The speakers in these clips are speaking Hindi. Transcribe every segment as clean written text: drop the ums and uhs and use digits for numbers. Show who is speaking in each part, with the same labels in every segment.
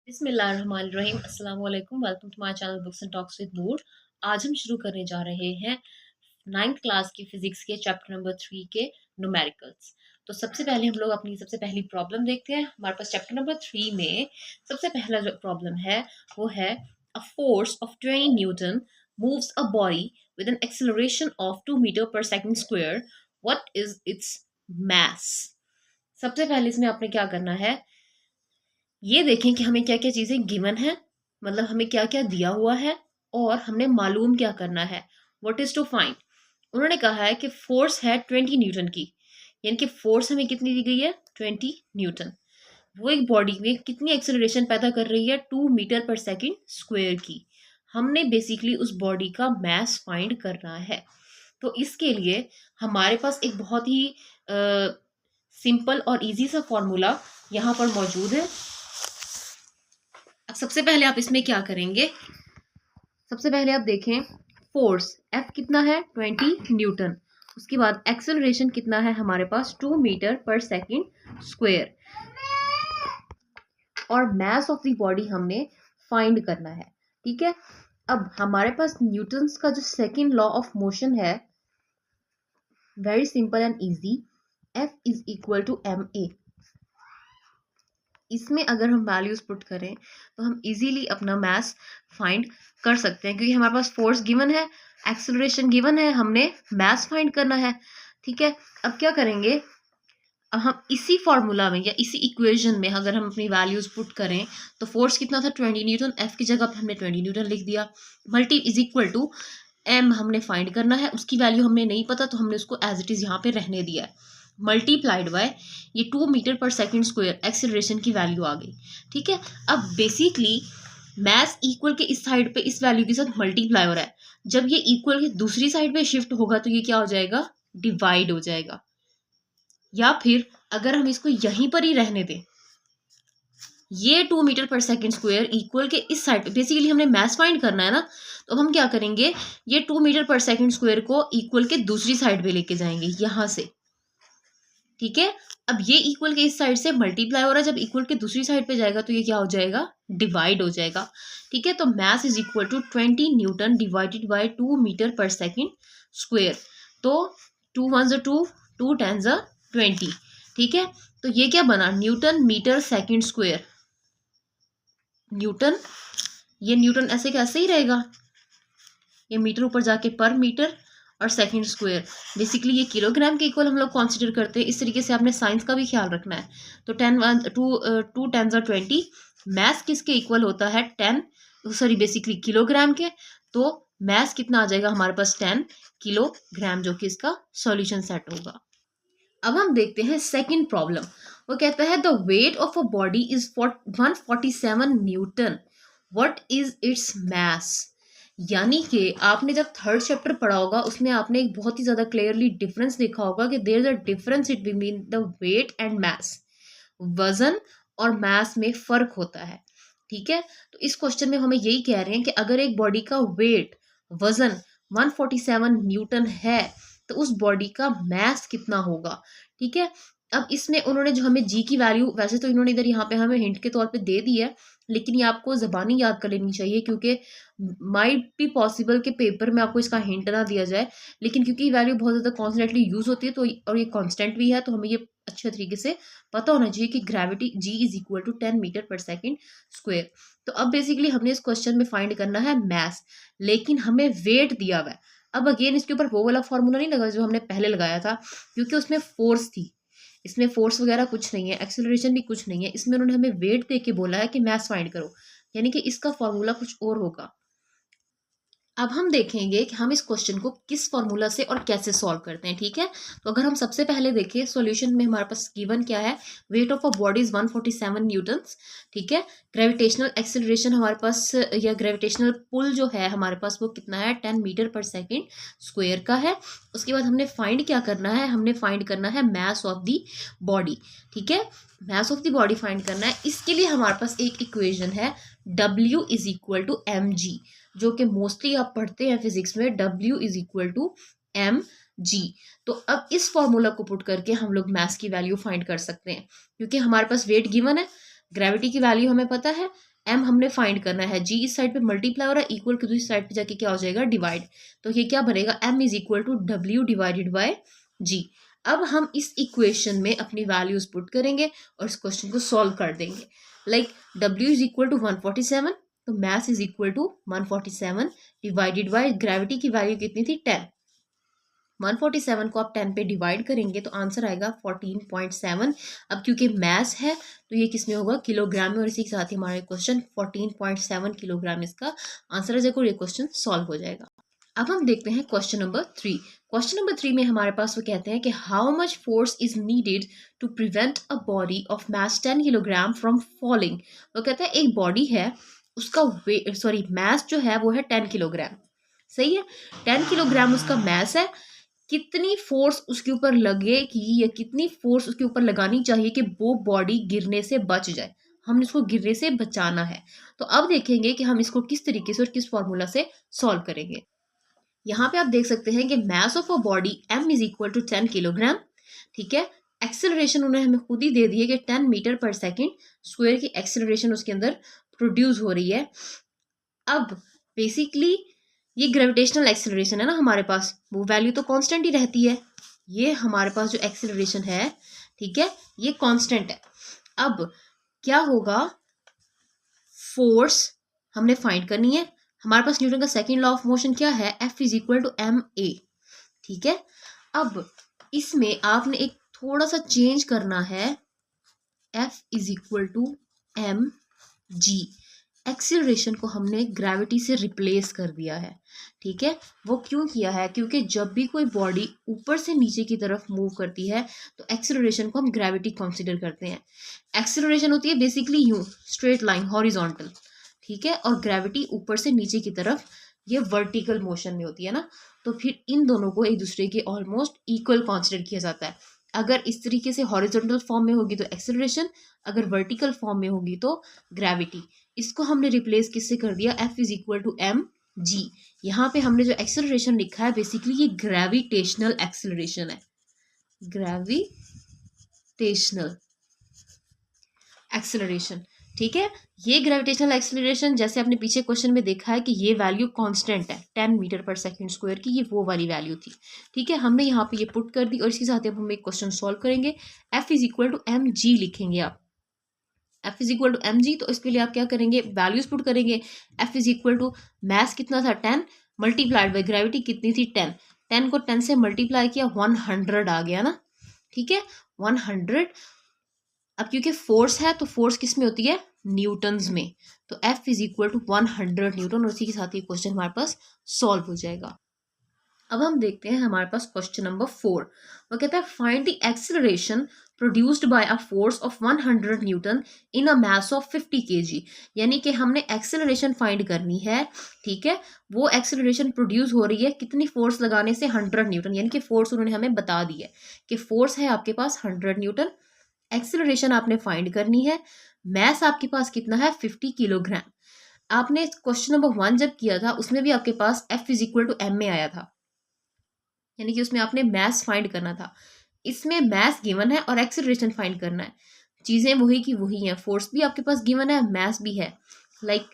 Speaker 1: बिस्मिल्लाहिर्रहमानिर्रहीम अस्सलाम वालेकुम। Welcome to my channel Books and Talks with Noor. आज हम शुरू करने जा रहे हैं 9th क्लास की फिजिक्स के चैप्टर नंबर 3 के न्यूमेरिकल्स। तो सबसे पहले हम लोग अपनी सबसे पहली प्रॉब्लम देखते हैं। हमारे पास चैप्टर नंबर 3 में सबसे पहला जो प्रॉब्लम है वो है a force of 20 newton moves a body with an acceleration of 2 metre पर second square. What is its mass? सबसे पहले इसमें आपने क्या करना है, ये देखें कि हमें क्या क्या चीजें गिवन है, मतलब हमें क्या क्या दिया हुआ है और हमने मालूम क्या करना है। What is to find? उन्होंने कहा है कि फोर्स है 20 न्यूटन की, यानी कि फोर्स हमें कितनी दी गई है 20 न्यूटन। वो एक बॉडी में कितनी एक्सेलरेशन पैदा कर रही है 2 मीटर पर सेकंड स्क्वायर की। हमने बेसिकली उस बॉडी का मास फाइंड करना है। तो इसके लिए हमारे पास एक बहुत ही सिंपल और इजी सा फॉर्मूला यहाँ पर मौजूद है। अब सबसे पहले आप इसमें क्या करेंगे, सबसे पहले आप देखें फोर्स F कितना है 20 न्यूटन। उसके बाद एक्सेलरेशन कितना है हमारे पास 2 मीटर पर सेकंड स्क्वायर, और मास ऑफ द बॉडी हमने फाइंड करना है। ठीक है, अब हमारे पास न्यूटन्स का जो सेकंड लॉ ऑफ मोशन है, very simple and easy, F is equal to ma। इसमें अगर हम वैल्यूज पुट करें तो हम इजीली अपना मास फाइंड कर सकते हैं, क्योंकि हमारे पास फोर्स गिवन है, एक्सेलरेशन गिवन है, हमने मास फाइंड करना है। ठीक है, अब क्या करेंगे, अब हम इसी फॉर्मूला में या इसी इक्वेशन में अगर हम अपनी वैल्यूज पुट करें तो फोर्स कितना था 20 न्यूटन, एफ की जगह पे हमने 20 न्यूटन लिख दिया, multi is equal to m हमने फाइंड करना है, उसकी वैल्यू हमें नहीं पता तो हमने उसको एज इट इज यहाँ पे रहने दिया है, मल्टीप्लाइड बाय ये 2 मीटर पर सेकंड स्क्वायर एक्सेलरेशन की वैल्यू आ गई। ठीक है, अब बेसिकली मैस इक्वल के इस साइड पे इस वैल्यू के साथ मल्टीप्लाई हो रहा है, जब ये इक्वल के दूसरी साइड पे शिफ्ट होगा तो ये क्या हो जाएगा, डिवाइड हो जाएगा। या फिर अगर हम इसको यहीं पर ही रहने दें, ये 2 मीटर पर सेकंड स्क्वायर इक्वल के इस साइड पे बेसिकली हमने मैस फाइंड करना है ना, तो हम क्या करेंगे, ये 2 मीटर पर सेकंड स्क्वायर को इक्वल के दूसरी साइड पे लेके जाएंगे यहां से। ठीक है, अब ये इक्वल के इस साइड से मल्टीप्लाई हो रहा है, जब इक्वल के दूसरी साइड पे जाएगा तो ये क्या हो जाएगा, डिवाइड हो जाएगा। ठीक है, तो mass is equal to 20 newton divided by 2 metre पर सेकंड स्क्वायर। तो 2 1 2, 2 10 20। ठीक है, तो ये क्या बना, newton metre second square. Newton, ये न्यूटन ऐसे कैसे ही रहेगा, ये मीटर ऊपर जाके पर मीटर और सेकंड स्क्वायर, बेसिकली ये किलोग्राम के इक्वल हम लोग कंसीडर करते हैं। इस तरीके से आपने साइंस का भी ख्याल रखना है। तो 2 10 20, मैस किसके इक्वल होता है 10, सॉरी बेसिकली किलोग्राम के। तो मैस कितना आ जाएगा हमारे पास 10 किलोग्राम, जो कि इसका सॉल्यूशन सेट होगा। अब हम देखते हैं सेकंड प्रॉब्लम। वो कहता है the weight of a body is 147 Newton, what is its मास। यानी कि आपने जब थर्ड चैप्टर पढ़ा होगा उसमें आपने एक बहुत ही ज्यादा क्लियरली डिफरेंस देखा होगा कि there is a difference it between the weight and mass. वजन और मास में फर्क होता है। ठीक है, तो इस क्वेश्चन में हमें यही कह रहे हैं कि अगर एक बॉडी का वेट, वजन 147 न्यूटन है तो उस बॉडी का मास कितना होगा। ठीक है, अब इसमें उन्होंने जो हमें जी की वैल्यू, वैसे तो इन्होंने इधर यहाँ पे हमें हिंट के तौर पे दे दी है, लेकिन ये आपको जबानी याद कर लेनी चाहिए, क्योंकि माइट बी पॉसिबल के पेपर में आपको इसका हिंट ना दिया जाए, लेकिन क्योंकि वैल्यू बहुत ज़्यादा कॉन्स्टेंटली यूज होती है तो, और ये कॉन्स्टेंट भी है, तो हमें ये अच्छे तरीके से पता होना चाहिए कि gravity g is equal to 10 metre पर सेकेंड स्क्वायर। तो अब बेसिकली हमने इस क्वेश्चन में फाइंड करना है मैस, लेकिन हमें वेट दिया हुआ है। अब अगेन इसके ऊपर वो वाला फॉर्मूला नहीं लगा जो हमने पहले लगाया था, क्योंकि उसमें फोर्स थी, इसमें फोर्स वगैरह कुछ नहीं है, एक्सेलरेशन भी कुछ नहीं है, इसमें उन्होंने हमें वेट दे के बोला है कि मैस फाइंड करो, यानी कि इसका फॉर्मूला कुछ और होगा। अब हम देखेंगे कि हम इस क्वेश्चन को किस फॉर्मूला से और कैसे सॉल्व करते हैं। ठीक है, तो अगर हम सबसे पहले देखें सॉल्यूशन में हमारे पास गिवन क्या है, weight of a body is 147 Newton's. ठीक है, ग्रेविटेशनल एक्सेलरेशन हमारे पास या ग्रेविटेशनल पुल जो है हमारे पास वो कितना है 10 मीटर पर सेकेंड स्क्वायर का है। उसके बाद हमने फाइंड क्या करना है, हमने फाइंड करना है मास ऑफ द बॉडी। ठीक है, mass of the body find करना है, इसके लिए हमारे पास एक इक्वेशन है W is equal to mg, जो कि मोस्टली आप पढ़ते हैं फिजिक्स में, W is equal to mg। तो अब इस फॉर्मूला को पुट करके हम लोग मास की वैल्यू फाइंड कर सकते हैं, क्योंकि हमारे पास वेट गिवन है, ग्रेविटी की वैल्यू हमें पता है, m हमने फाइंड करना है, g इस साइड पे मल्टीप्लाई हो रहा है, इक्वल की दूसरी साइड पे जाके क्या हो जाएगा, डिवाइड। तो ये क्या बनेगा, m is equal to w divided by g। अब हम इस इक्वेशन में अपनी वैल्यूज पुट करेंगे और इस क्वेश्चन को सॉल्व कर देंगे। Like w is equal to 147, तो mass is equal to 147 divided by gravity की वैल्यू कितनी थी, 10। 147 को आप 10 पे डिवाइड करेंगे तो आंसर आएगा 14.7। अब क्योंकि मास है तो ये किस में होगा, किलोग्राम में, और इसी के साथ ही हमारा क्वेश्चन 14.7 किलोग्राम इसका आंसर है, जैसे ये क्वेश्चन सॉल्व हो जाएगा। अब हम देखते हैं क्वेश्चन नंबर 3। क्वेश्चन नंबर 3 में हमारे पास वो कहते हैं कि how much force is needed to prevent a body of mass 10 kilogram from falling. वो कहते हैं एक बॉडी है, उसका मास जो है वो है 10 किलोग्राम, सही है, 10 किलोग्राम उसका मास है। कितनी फोर्स उसके ऊपर लगेगी या कितनी फोर्स उसके ऊपर लगानी चाहिए कि वो बॉडी गिरने से बच जाए, हमने इसको गिरने से बचाना है। तो अब देखेंगे कि हम इसको किस तरीके से और किस फॉर्मूला से सॉल्व करेंगे। यहाँ पे आप देख सकते हैं कि mass of a body m is equal to 10 kilogram, ठीक है। एक्सेलरेशन उन्होंने हमें खुद ही दे दी है कि 10 मीटर पर सेकेंड स्क्वायर की एक्सेलरेशन उसके अंदर प्रोड्यूस हो रही है। अब बेसिकली ये ग्रेविटेशनल एक्सेलरेशन है ना हमारे पास, वो वैल्यू तो कांस्टेंट ही रहती है। ये हमारे पास जो एक्सेलरेशन है, ठीक है, ये कांस्टेंट है। अब क्या होगा, फोर्स हमने फाइंड करनी है। हमारे पास न्यूटन का सेकंड लॉ ऑफ मोशन क्या है, F is equal to m a, ठीक है। अब इसमें आपने एक थोड़ा सा चेंज करना है, F is equal to m g. Acceleration को हमने ग्रेविटी से रिप्लेस कर दिया है, ठीक है। वो क्यों किया है, क्योंकि जब भी कोई बॉडी ऊपर से नीचे की तरफ मूव करती है तो एक्सीलरेशन को हम ग्रेविटी कंसीडर करते हैं। एक्सीलरेशन होती है बेसिकली यूं स्ट्रेट लाइन हॉरिजॉन्टल, ठीक है, और ग्रेविटी ऊपर से नीचे की तरफ ये वर्टिकल मोशन में होती है ना। तो फिर इन दोनों को एक दूसरे के ऑलमोस्ट इक्वल कंसीडर किया जाता है। अगर इस तरीके से हॉरिजॉन्टल फॉर्म में होगी तो एक्सेलरेशन, अगर वर्टिकल फॉर्म में होगी तो ग्रेविटी। इसको हमने रिप्लेस किससे कर दिया, F is equal to m g. यहाँ पे हमने जो एक्सेलरेशन लिखा है बेसिकली ये ग्रेविटेशनल एक्सेलरेशन है, ग्रेविटेशनल एक्सेलरेशन, ठीक है। ये ग्रेविटेशनल एक्सेलरेशन जैसे आपने पीछे क्वेश्चन में देखा है कि ये वैल्यू कांस्टेंट है 10 मीटर पर सेकंड स्क्वायर की, ये वो वाली वैल्यू थी, ठीक है। हमने यहाँ पे ये पुट कर दी और इसके साथ अब हम एक क्वेश्चन सॉल्व करेंगे। F is equal to m g लिखेंगे आप, F is equal to m g. तो इसके लिए आप क्या करेंगे, वैल्यूज पुट करेंगे। F is equal to mass कितना था 10 मल्टीप्लाइड बाई ग्रेविटी कितनी थी 10, 10 को 10 से मल्टीप्लाई किया 100 आ गया ना, ठीक है, 100। अब क्योंकि फोर्स है तो फोर्स किस में होती है, न्यूटन्स में, तो F is equal to 100 newton, और इसी के साथ ये क्वेश्चन हमारे पास सॉल्व हो जाएगा। अब हम देखते हैं हमारे पास क्वेश्चन नंबर 4। वो कहता है find the acceleration produced by a force of 100 Newton in a mass of 50 kg। यानी कि हमने एक्सेलरेशन फाइंड करनी है, ठीक है। वो एक्सेलरेशन प्रोड्यूस हो रही है कितनी फोर्स लगाने से, 100 न्यूटन, यानी कि फोर्स उन्होंने हमें बता दी है कि फोर्स है आपके पास 100 न्यूटन। एक्सेलरेशन आपने फाइंड करनी है, मैस आपके पास कितना है 50 किलोग्राम। आपने क्वेश्चन नंबर 1 जब किया था उसमें भी आपके पास F is equal to m में आया था, यानी कि उसमें आपने मैस फाइंड करना था। इसमें मैस गिवन है और एक्सेलरेशन फाइंड करना है, चीजें वही की वही हैं, फोर्स भी आपके पास गिवन है, मैस भी है, like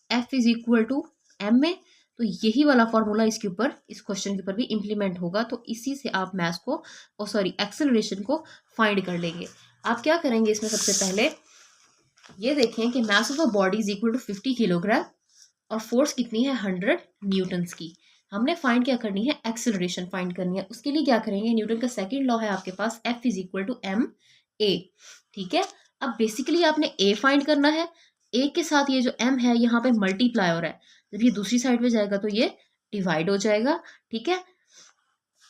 Speaker 1: F is equal to m में। तो यही वाला फॉर्मूला इसके ऊपर, इस क्वेश्चन के ऊपर भी इंप्लीमेंट होगा। तो इसी से आप मैस को एक्सेलरेशन को फाइंड कर लेंगे। आप क्या करेंगे इसमें, सबसे पहले ये देखें कि mass of a body is equal to 50 kilogram और फोर्स कितनी है 100 न्यूटन्स की। हमने फाइंड क्या करनी है, एक्सेलरेशन फाइंड करनी है। उसके लिए क्या करेंगे, न्यूटन का सेकंड लॉ है आपके पास, F is equal to m a, ठीक है। अब बेसिकली आपने A फाइंड करना है, A के साथ ये जो M है यहाँ पे मल्टीप्लाई हो रहा है, जब ये दूसरी साइड पे जाएगा तो ये डिवाइड हो जाएगा, ठीक है।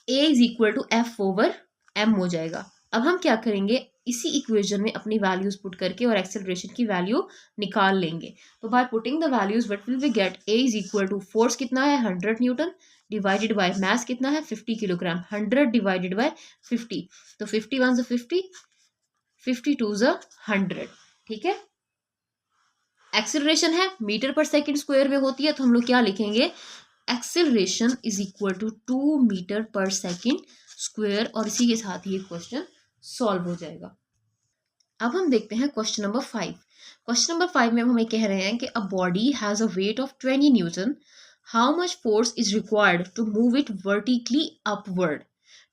Speaker 1: A is equal to F over M हो जाएगा। अब हम क्या करेंगे, इसी इक्वेशन में अपनी वैल्यूज पुट करके और एक्सेलरेशन की वैल्यू निकाल लेंगे। तो by putting the values what will we get, A is equal to force कितना है 100 न्यूटन डिवाइडेड बाय मास कितना है 50 किलोग्राम, 100 डिवाइडेड बाय 50, तो 50 1 50, 50 2 100, ठीक है। एक्सेलरेशन है मीटर पर सेकंड स्क्वायर में होती है, तो हम लोग क्या लिखेंगे, acceleration is equal to 2 metre पर सेकंड स्क्वायर, और इसी के साथ ये क्वेश्चन सॉल्व हो जाएगा। अब हम देखते हैं क्वेश्चन नंबर 5। क्वेश्चन नंबर 5 में हमें कह रहे हैं कि a body has a weight of 20 newton, how much force is required to move it vertically upward,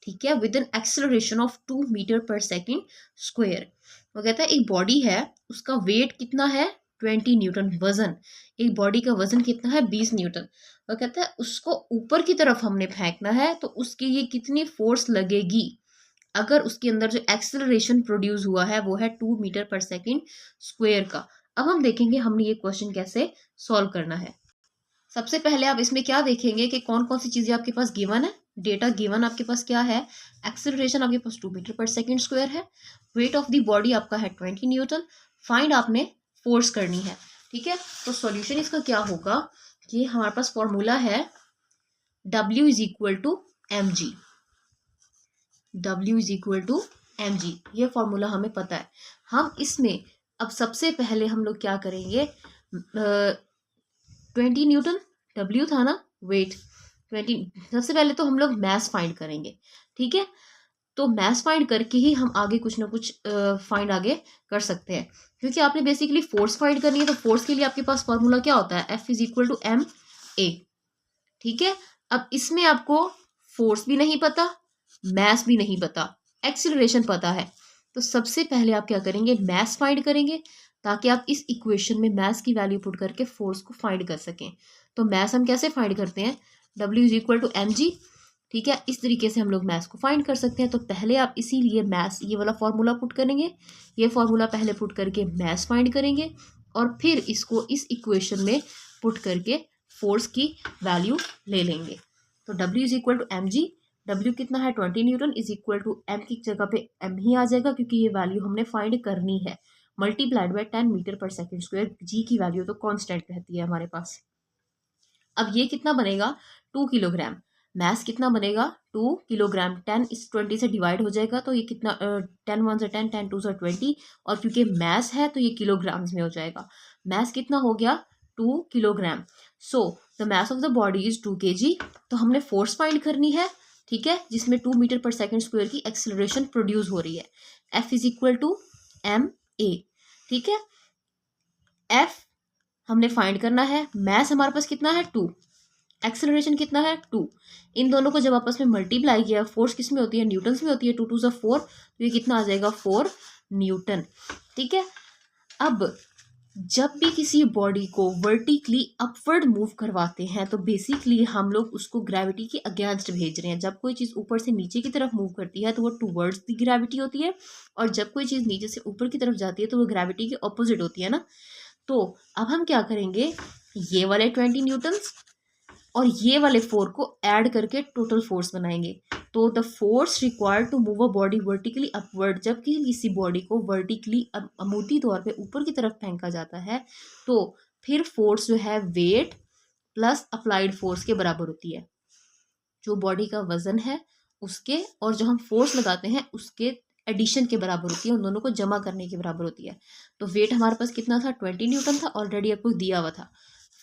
Speaker 1: ठीक है, with an acceleration of 2 metre पर सेकेंड स्क्वायर। वो कहता है एक बॉडी है, उसका वेट कितना है 20 न्यूटन, वजन, एक बॉडी का वजन कितना है 20 न्यूटन। वो कहता है उसको ऊपर की तरफ हमने फेंकना है तो उसके लिए कितनी फोर्स लगेगी अगर उसके अंदर जो एक्सेलरेशन प्रोड्यूस हुआ है वो है 2 मीटर पर सेकेंड स्क्वायर का। अब हम देखेंगे हमने ये क्वेश्चन कैसे सॉल्व करना है। सबसे पहले आप इसमें क्या देखेंगे कि कौन कौन सी चीजें आपके पास गिवन है। डेटा गिवन आपके पास क्या है, एक्सेलरेशन आपके पास 2 मीटर पर सेकेंड स्क्वायर है, वेट ऑफ द बॉडी आपका है 20 न्यूटन, फाइंड आपने फोर्स करनी है, ठीक है। तो सॉल्यूशन इसका क्या होगा कि हमारे पास फॉर्मूला है W is equal to m g, W is equal to m g, ये फॉर्मूला हमें पता है। हम इसमें अब सबसे पहले हम लोग क्या करेंगे, 20 न्यूटन W था ना, वेट 20, सबसे पहले तो हम लोग मैस फाइंड करेंगे, ठीक है। तो मैस फाइंड करके ही हम आगे कुछ ना कुछ फाइंड आगे कर सकते हैं, क्योंकि आपने बेसिकली फोर्स फाइंड करनी है। तो फोर्स के लिए आपके पास फॉर्मूला क्या होता है, F is equal to m a, ठीक है। अब इसमें आपको फोर्स भी नहीं पता, मैस भी नहीं पता, एक्सीलरेशन पता है। तो सबसे पहले आप क्या करेंगे, मैस फाइंड करेंगे ताकि आप इस इक्वेशन में मैस की वैल्यू पुट करके फोर्स को फाइंड कर सकें। तो मैस हम कैसे फाइंड करते हैं, W is equal to m g, ठीक है। इस तरीके से हम लोग मैस को फाइंड कर सकते हैं। तो पहले आप इसीलिए मैस ये वाला फॉर्मूला पुट करेंगे, ये फॉर्मूला पहले पुट करके मैस फाइंड करेंगे और फिर इसको इस इक्वेशन में पुट करके फोर्स की वैल्यू ले लेंगे। तो W is equal to m g, W कितना है 20 newton, is equal to M की जगह पे M ही आ जाएगा क्योंकि ये वैल्यू हमने फाइंड करनी है, मल्टीप्लाइड बाय 10 मीटर पर सेकेंड स्क्वायर। G की वैल्यू तो कांस्टेंट रहती है हमारे पास। अब ये कितना बनेगा 2 किलोग्राम, मैस कितना बनेगा 2 किलोग्राम, 10 इस 20 से डिवाइड हो जाएगा तो ये कितना 10 वन से 10, 10 टू से 20, और क्योंकि मैस है तो ये किलोग्राम्स में हो जाएगा। मैस कितना हो गया 2 kilogram. So the mass of the body is 2 kg। तो हमने फोर्स फाइंड करनी है, ठीक है, जिसमें 2 मीटर पर सेकेंड स्क्वायर की एक्सेलरेशन प्रोड्यूस हो रही है। F is equal to m a, ठीक है। F हमने फाइंड करना है, मैस हमारे पास कितना है 2, एक्सेलरेशन कितना है 2। इन दोनों को जब आपस में मल्टीप्लाई किया, फोर्स किस में होती है, न्यूटन्स में होती है, 2 2 से 4, तो ये कितना आ जाएगा 4 न्यूटन, ठीक है। अब जब भी किसी बॉडी को वर्टिकली अपवर्ड मूव करवाते हैं तो बेसिकली हम लोग उसको ग्रेविटी के अगेंस्ट भेज रहे हैं। जब कोई चीज़ ऊपर से नीचे की तरफ मूव करती है तो वो टूवर्ड्स दी ग्रेविटी होती है, और जब कोई चीज़ नीचे से ऊपर की तरफ जाती है तो वो ग्रेविटी के ऑपोजिट होती है ना। तो अब हम क्या करेंगे, ये वाले 20 न्यूटन्स और ये वाले 4 को ऐड करके टोटल फोर्स बनाएंगे। तो the force required to move a body vertically upward, जबकि किसी बॉडी को वर्टिकली अमूती तौर पे ऊपर की तरफ फेंका जाता है तो फिर फोर्स जो है वेट प्लस अप्लाइड फोर्स के बराबर होती है। जो बॉडी का वजन है उसके और जो हम फोर्स लगाते हैं उसके एडिशन के बराबर होती है, उन दोनों को जमा करने के बराबर होती है। तो वेट हमारे पास कितना था 20 न्यूटन था, ऑलरेडी आपको दिया हुआ था।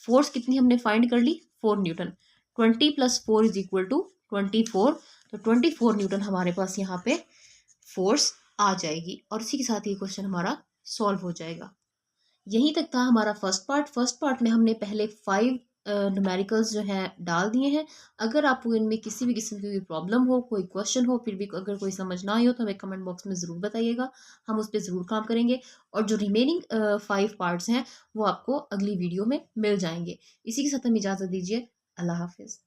Speaker 1: फोर्स कितनी हमने फाइंड कर ली 4 newton, 20 plus 4 is equal to 24। तो 24 न्यूटन हमारे पास यहाँ पे फोर्स आ जाएगी, और इसी के साथ ये क्वेश्चन हमारा सॉल्व हो जाएगा। यहीं तक था हमारा फर्स्ट पार्ट। फर्स्ट पार्ट में हमने पहले 5 न्यूमेरिकल्स जो हैं डाल दिए हैं। अगर आपको इनमें किसी भी किस्म की कोई प्रॉब्लम हो, कोई क्वेश्चन हो, फिर भी अगर कोई समझ ना आई हो तो हमें कमेंट बॉक्स में ज़रूर बताइएगा, हम उस पर ज़रूर काम करेंगे। और जो रिमेनिंग 5 पार्ट्स हैं वो आपको अगली वीडियो में मिल जाएंगे। इसी के साथ हम इजाज़त दीजिए, अल्लाह हाफिज़।